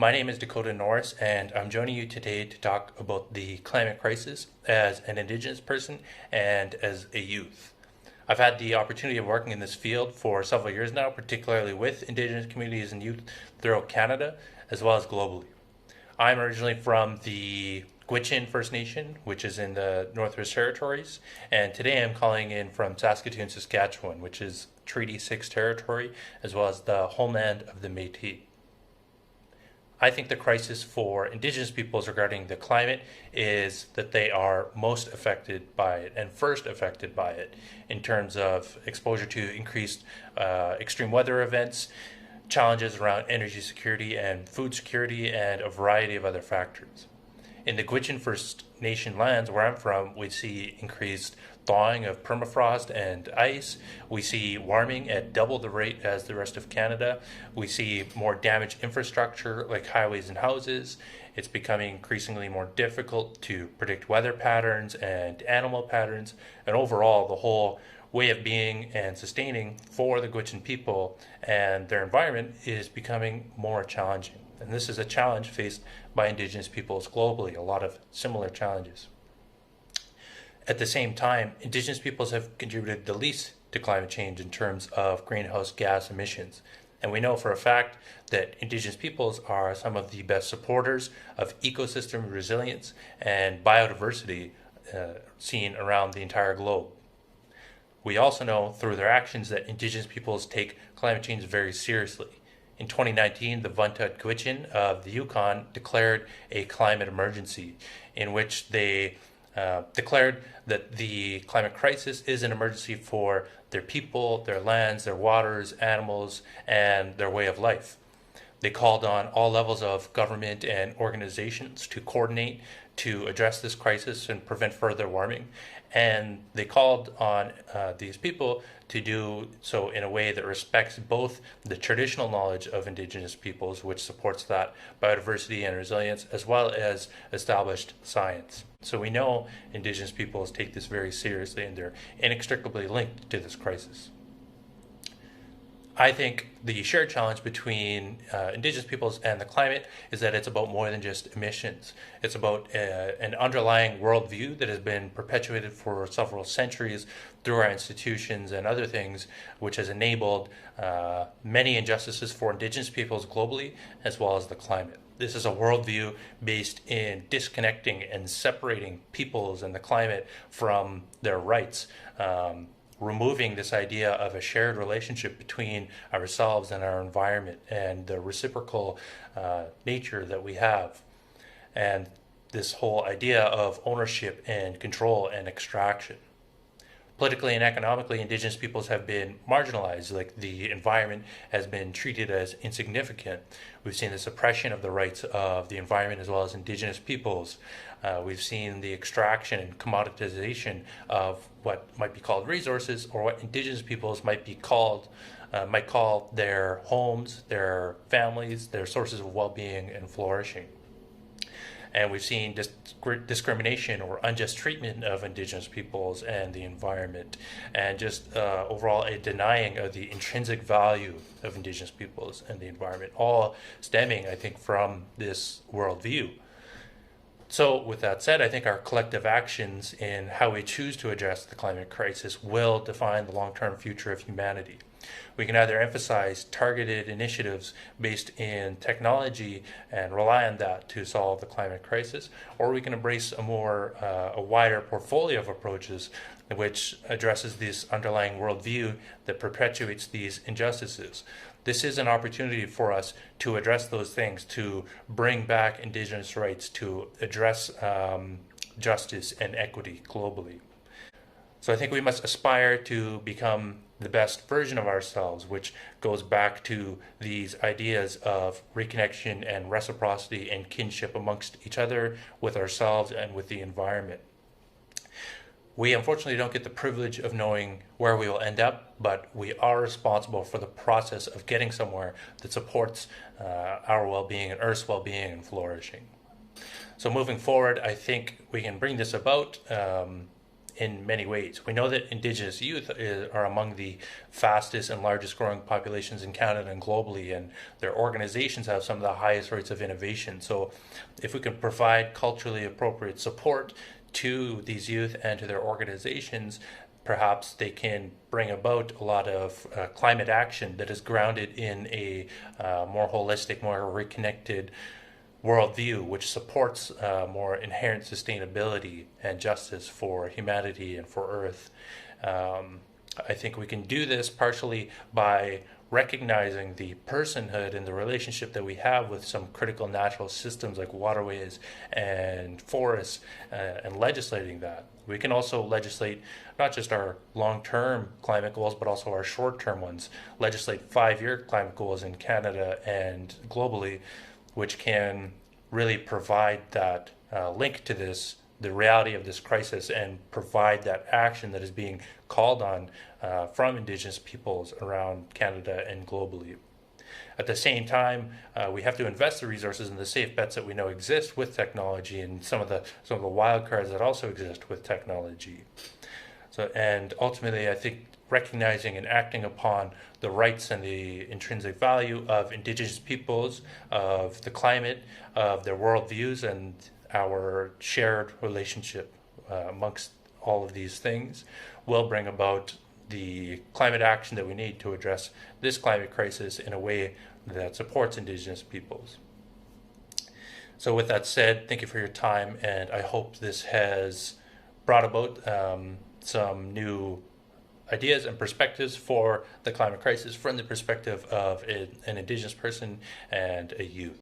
My name is Dakota Norris, and I'm joining you today to talk about the climate crisis as an Indigenous person and as a youth. I've had the opportunity of working in this field for several years now, particularly with Indigenous communities and youth throughout Canada, as well as globally. I'm originally from the Gwich'in First Nation, which is in the Northwest Territories, and today I'm calling in from Saskatoon, Saskatchewan, which is Treaty 6 territory, as well as the homeland of the Métis. I think the crisis for Indigenous peoples regarding the climate is that they are most affected by it and first affected by it in terms of exposure to increased extreme weather events, challenges around energy security and food security, and a variety of other factors. In the Gwich'in First Nation lands where I'm from, we see increased thawing of permafrost and ice. We see warming at double the rate as the rest of Canada. We see more damaged infrastructure like highways and houses. It's becoming increasingly more difficult to predict weather patterns and animal patterns, and overall the whole way of being and sustaining for the Gwich'in people and their environment is becoming more challenging. And this is a challenge faced by Indigenous peoples globally, a lot of similar challenges. At the same time, Indigenous peoples have contributed the least to climate change in terms of greenhouse gas emissions. And we know for a fact that Indigenous peoples are some of the best supporters of ecosystem resilience and biodiversity seen around the entire globe. We also know through their actions that Indigenous peoples take climate change very seriously. In 2019, the Vuntut Gwich'in of the Yukon declared a climate emergency in which they declared that the climate crisis is an emergency for their people, their lands, their waters, animals, and their way of life. They called on all levels of government and organizations to coordinate to address this crisis and prevent further warming. And they called on these people to do so in a way that respects both the traditional knowledge of Indigenous peoples, which supports that biodiversity and resilience, as well as established science. So we know Indigenous peoples take this very seriously, and they're inextricably linked to this crisis. I think the shared challenge between Indigenous peoples and the climate is that it's about more than just emissions. It's about an underlying worldview that has been perpetuated for several centuries through our institutions and other things, which has enabled many injustices for Indigenous peoples globally, as well as the climate. This is a worldview based in disconnecting and separating peoples and the climate from their rights. Removing this idea of a shared relationship between ourselves and our environment and the reciprocal nature that we have. And this whole idea of ownership and control and extraction. Politically and economically, Indigenous peoples have been marginalized, like the environment has been treated as insignificant. We've seen the suppression of the rights of the environment as well as Indigenous peoples. We've seen the extraction and commoditization of what might be called resources, or what Indigenous peoples might call their homes, their families, their sources of well-being and flourishing. And we've seen discrimination or unjust treatment of Indigenous peoples and the environment, and just overall a denying of the intrinsic value of Indigenous peoples and the environment, all stemming, I think, from this worldview. So with that said, I think our collective actions in how we choose to address the climate crisis will define the long-term future of humanity. We can either emphasize targeted initiatives based in technology and rely on that to solve the climate crisis, or we can embrace a wider portfolio of approaches which addresses this underlying worldview that perpetuates these injustices. This is an opportunity for us to address those things, to bring back Indigenous rights, to address justice and equity globally. So I think we must aspire to become the best version of ourselves, which goes back to these ideas of reconnection and reciprocity and kinship amongst each other, with ourselves, and with the environment. We unfortunately don't get the privilege of knowing where we will end up, but we are responsible for the process of getting somewhere that supports our well-being and Earth's well-being and flourishing. So moving forward, I think we can bring this about in many ways. We know that Indigenous youth are among the fastest and largest growing populations in Canada and globally, and their organizations have some of the highest rates of innovation. So if we can provide culturally appropriate support to these youth and to their organizations, perhaps they can bring about a lot of climate action that is grounded in a more holistic, more reconnected worldview, which supports more inherent sustainability and justice for humanity and for Earth. I think we can do this partially by recognizing the personhood and the relationship that we have with some critical natural systems like waterways and forests, and legislating that. We can also legislate not just our long-term climate goals, but also our short-term ones. Legislate 5-year climate goals in Canada and globally, which can really provide that link to this, the reality of this crisis, and provide that action that is being called on from Indigenous peoples around Canada and globally. At the same time, we have to invest the resources in the safe bets that we know exist with technology, and some of the wild cards that also exist with technology. So, and ultimately, I think recognizing and acting upon the rights and the intrinsic value of Indigenous peoples, of the climate, of their worldviews, and our shared relationship amongst all of these things will bring about the climate action that we need to address this climate crisis in a way that supports Indigenous peoples. So with that said, thank you for your time, and I hope this has brought about some new ideas and perspectives for the climate crisis from the perspective of an Indigenous person and a youth.